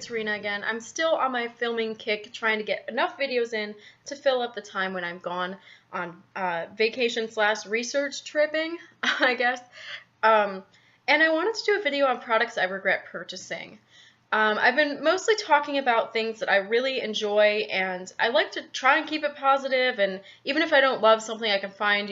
it's Rena again. I'm still on my filming kick, trying to get enough videos in to fill up the time when I'm gone on vacation / research tripping, I guess. And I wanted to do a video on products I regret purchasing. I've been mostly talking about things that I really enjoy, and I like to try and keep it positive, and even if I don't love something, I can find,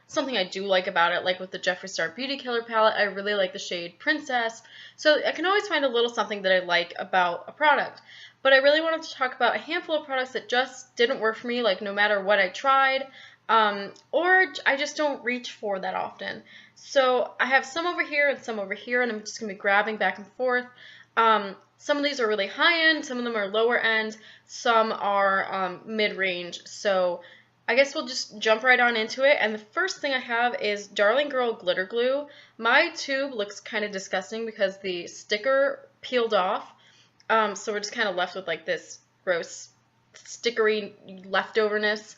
something I do like about it, like with the Jeffree Star Beauty Killer palette. I really like the shade Princess, so I can always find a little something that I like about a product. But I really wanted to talk about a handful of products that just didn't work for me, like no matter what I tried, or I just don't reach for that often. So I have some over here and some over here, and I'm just going to be grabbing back and forth. Some of these are really high end, some of them are lower end, some are mid-range. So I guess we'll just jump right on into it. And the first thing I have is Darling Girl Glitter Glue. My tube looks kind of disgusting because the sticker peeled off. So we're just kind of left with like this gross stickery leftoverness.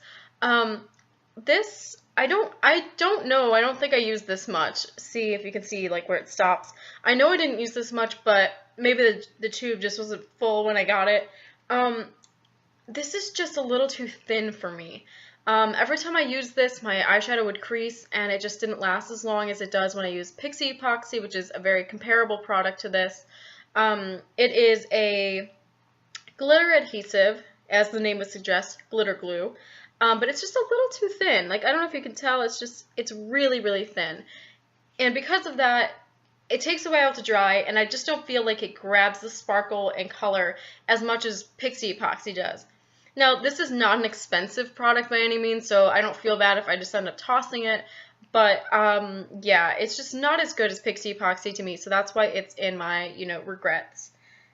This, I don't know, I don't think I used this much. See if you can see like where it stops. I know I didn't use this much, but maybe the tube just wasn't full when I got it. This is just a little too thin for me. Every time I use this, my eyeshadow would crease, and it just didn't last as long as it does when I use Pixie Epoxy, which is a very comparable product to this. It is a glitter adhesive, as the name would suggest, glitter glue. But it's just a little too thin. Like, I don't know if you can tell, it's really, really thin. And because of that, it takes a while to dry, and I just don't feel like it grabs the sparkle and color as much as Pixie Epoxy does. Now, this is not an expensive product by any means, so I don't feel bad if I just end up tossing it. But, yeah, it's just not as good as Pixie Epoxy to me, so that's why it's in my, regrets.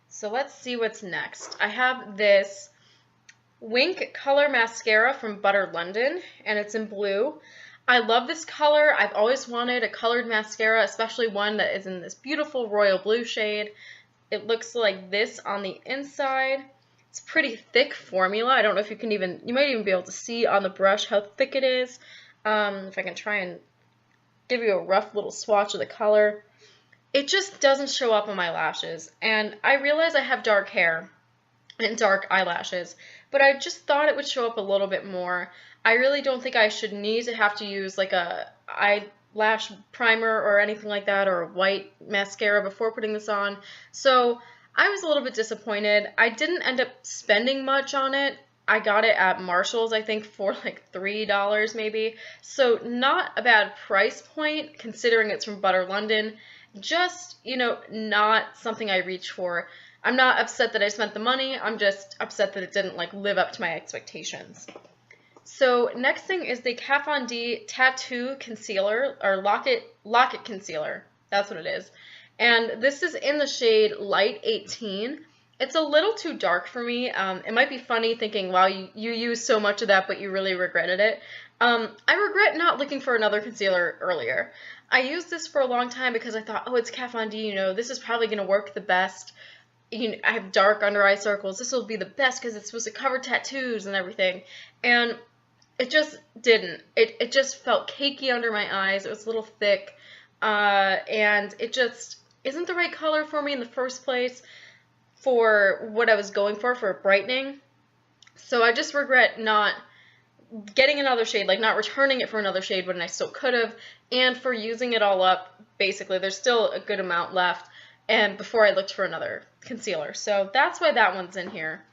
So let's see what's next. I have this Wink Color Mascara from Butter London, and it's in blue. I love this color. I've always wanted a colored mascara, especially one that is in this beautiful royal blue shade. It looks like this on the inside. It's a pretty thick formula. I don't know if you might even be able to see on the brush how thick it is. If I can try and give you a rough little swatch of the color. It just doesn't show up on my lashes, and I realize I have dark hair and dark eyelashes, but I just thought it would show up a little bit more. I really don't think I should need to have to use like a eyelash primer or anything like that, or a white mascara before putting this on. So I was a little bit disappointed. I didn't end up spending much on it. I got it at Marshall's, I think, for like $3 maybe. So not a bad price point considering it's from Butter London. Just, not something I reach for. I'm not upset that I spent the money. I'm just upset that it didn't like live up to my expectations. So next thing is the Kat Von D Tattoo Concealer, or Locket Concealer. That's what it is. And this is in the shade Light 18. It's a little too dark for me. It might be funny thinking, wow, you used so much of that, but you really regretted it. I regret not looking for another concealer earlier. I used this for a long time because I thought, oh, it's Kat Von D, this is probably going to work the best. I have dark under eye circles. This will be the best because it's supposed to cover tattoos and everything. And it just didn't. It just felt cakey under my eyes. It was a little thick. And it just isn't the right color for me in the first place for what I was going for brightening. So I just regret not getting another shade, like not returning it for another shade when I still could have, and for using it all up. Basically, there's still a good amount left, and before I looked for another concealer. So that's why that one's in here.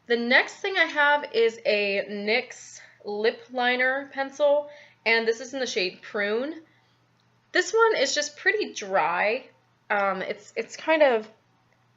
The next thing I have is a NYX lip liner pencil, and this is in the shade Prune. This one is just pretty dry. It's kind of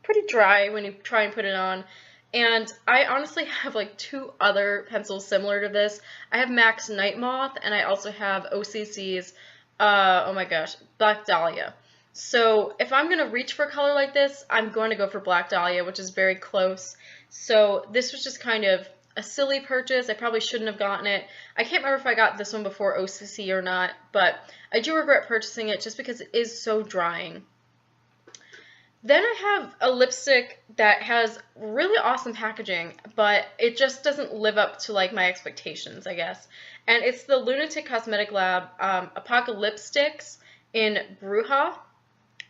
pretty dry when you try and put it on. And I honestly have like two other pencils similar to this. I have MAC's Night Moth, and I also have OCC's, oh my gosh, Black Dahlia. So if I'm going to reach for a color like this, I'm going to go for Black Dahlia, which is very close. So this was just kind of a silly purchase. I probably shouldn't have gotten it. I can't remember if I got this one before OCC or not, but I do regret purchasing it just because it is so drying. Then I have a lipstick that has really awesome packaging, but it just doesn't live up to like my expectations, I guess. And it's the Lunatic Cosmetic Lab Apocalypsticks in Bruja.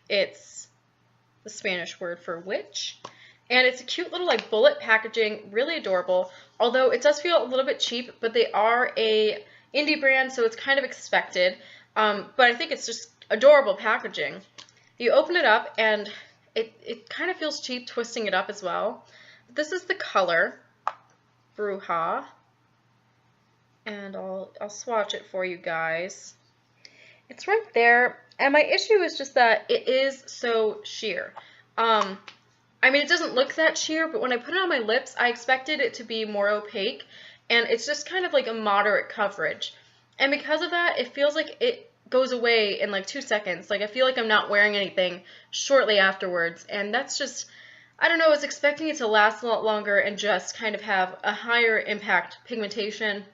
It's the Spanish word for witch. And it's a cute little like bullet packaging, really adorable. Although it does feel a little bit cheap, but they are a indie brand, so it's kind of expected. But I think it's just adorable packaging. You open it up, and it kind of feels cheap twisting it up as well. This is the color, Bruja, and I'll swatch it for you guys. It's right there, and my issue is just that it is so sheer. I mean, it doesn't look that sheer, but when I put it on my lips, I expected it to be more opaque, and it's just kind of like a moderate coverage. And because of that, it feels like it goes away in like 2 seconds. Like, I feel like I'm not wearing anything shortly afterwards, and that's just, I don't know, I was expecting it to last a lot longer and just kind of have a higher impact pigmentation.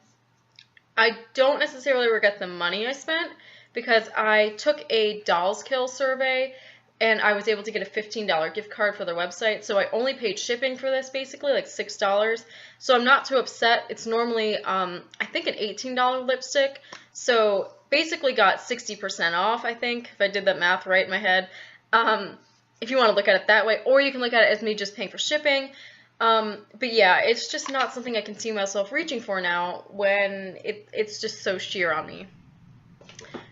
I don't necessarily regret the money I spent, because I took a Dolls Kill survey, and I was able to get a $15 gift card for their website, so I only paid shipping for this, basically, like $6. So I'm not too upset. It's normally, I think, an $18 lipstick, so basically got 60% off, I think, if I did that math right in my head, if you want to look at it that way, or you can look at it as me just paying for shipping. But yeah, it's just not something I can see myself reaching for now when it's just so sheer on me.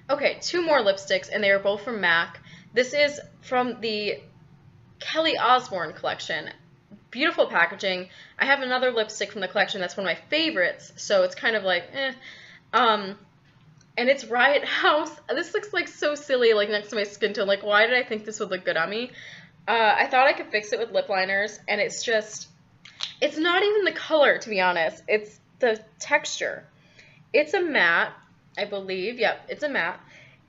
Okay, 2 more lipsticks, and they are both from MAC. This is from the Kelly Osbourne collection. Beautiful packaging. I have another lipstick from the collection that's one of my favorites, so it's kind of like, eh. And it's Riot House. This looks like so silly, like next to my skin tone. Like, why did I think this would look good on me? I thought I could fix it with lip liners, and it's just, it's not even the color, to be honest. It's the texture. It's a matte, I believe. Yep, it's a matte.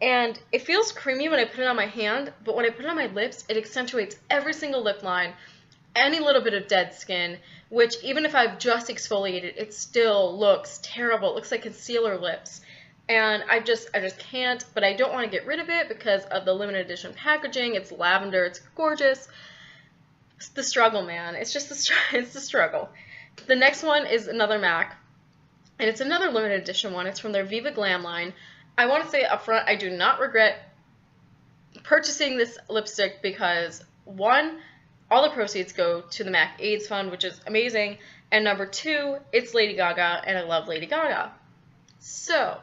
And it feels creamy when I put it on my hand, but when I put it on my lips, it accentuates every single lip line, any little bit of dead skin, which even if I've just exfoliated, it still looks terrible. It looks like concealer lips. And I just can't, but I don't want to get rid of it because of the limited edition packaging. It's lavender, it's gorgeous. It's the struggle, man. It's just it's the struggle. The next one is another MAC, and it's another limited edition one. It's from their Viva Glam line. I want to say up front, I do not regret purchasing this lipstick because, 1, all the proceeds go to the MAC AIDS Fund, which is amazing, and number 2, it's Lady Gaga, and I love Lady Gaga. So,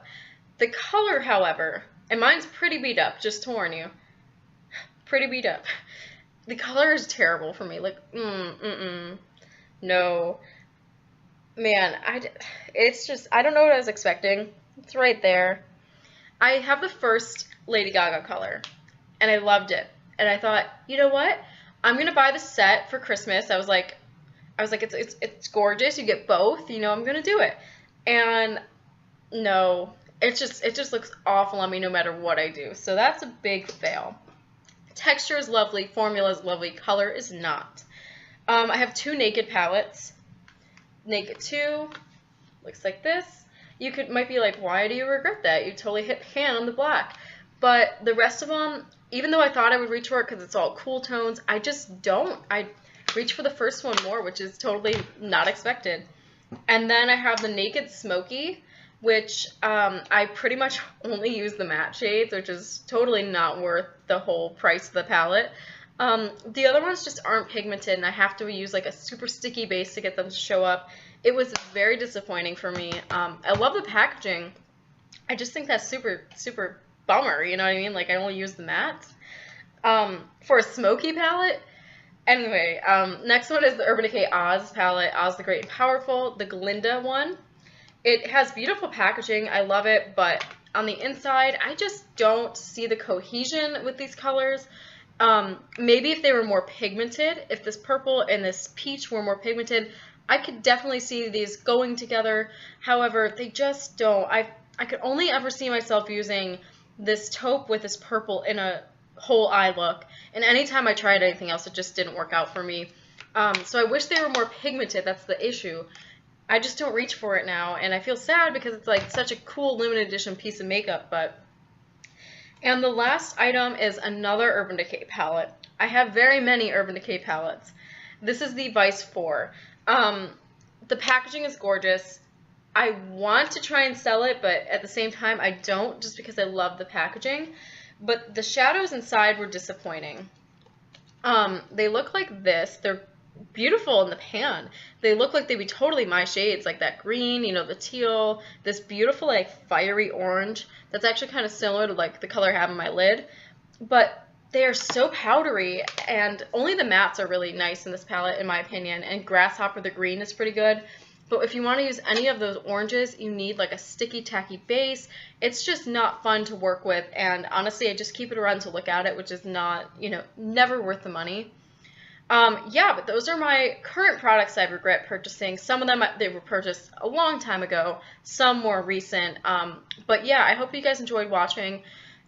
the color, however, and mine's pretty beat up, just to warn you, pretty beat up. The color is terrible for me, like, no. Man, it's just, I don't know what I was expecting. It's right there. I have the first Lady Gaga color, and I loved it. And I thought, you know what? I'm gonna buy the set for Christmas. I was like, it's gorgeous. You get both. You know, I'm gonna do it. And no, it just looks awful on me no matter what I do. So that's a big fail. Texture is lovely. Formula is lovely. Color is not. I have 2 Naked palettes. Naked 2 looks like this. You might be like, why do you regret that? You totally hit pan on the black. But the rest of them, even though I thought I would reach for it because it's all cool tones, I just don't. I reach for the first one more, which is totally not expected. And then I have the Naked Smoky, which I pretty much only use the matte shades, which is totally not worth the whole price of the palette. The other ones just aren't pigmented, and I have to use like a super sticky base to get them to show up. It was very disappointing for me. I love the packaging. I just think that's super, super bummer, you know what I mean? Like, I only use the mattes. For a smoky palette. Anyway, next one is the Urban Decay Oz palette, Oz the Great and Powerful, the Glinda one. It has beautiful packaging. I love it, but on the inside, I just don't see the cohesion with these colors. Maybe if they were more pigmented, if this purple and this peach were more pigmented, I could definitely see these going together. However, they just don't. I could only ever see myself using this taupe with this purple in a whole eye look. And anytime I tried anything else, it just didn't work out for me. So I wish they were more pigmented. That's the issue. I just don't reach for it now. And I feel sad because it's like such a cool limited edition piece of makeup. And the last item is another Urban Decay palette. I have very many Urban Decay palettes. This is the Vice 4. The packaging is gorgeous. I want to try and sell it, but at the same time I don't, just because I love the packaging. But the shadows inside were disappointing. They look like this. They're beautiful in the pan. They look like they'd be totally my shades, like that green, you know, the teal, this beautiful like fiery orange that's actually kind of similar to like the color I have in my lid, but they are so powdery, and only the mattes are really nice in this palette in my opinion, and Grasshopper the green is pretty good. But if you want to use any of those oranges, you need like a sticky tacky base. It's just not fun to work with, and honestly I just keep it around to look at it, which is not, you know, never worth the money. Yeah, but those are my current products I regret purchasing. Some of them, they were purchased a long time ago, some more recent. But yeah, I hope you guys enjoyed watching,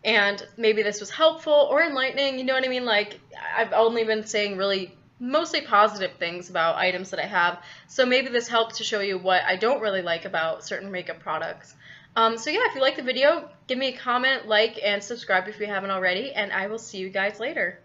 and maybe this was helpful or enlightening, you know what I mean? Like, I've only been saying really mostly positive things about items that I have, so maybe this helped to show you what I don't really like about certain makeup products. So yeah, if you like the video, give me a comment, like, and subscribe if you haven't already, and I will see you guys later.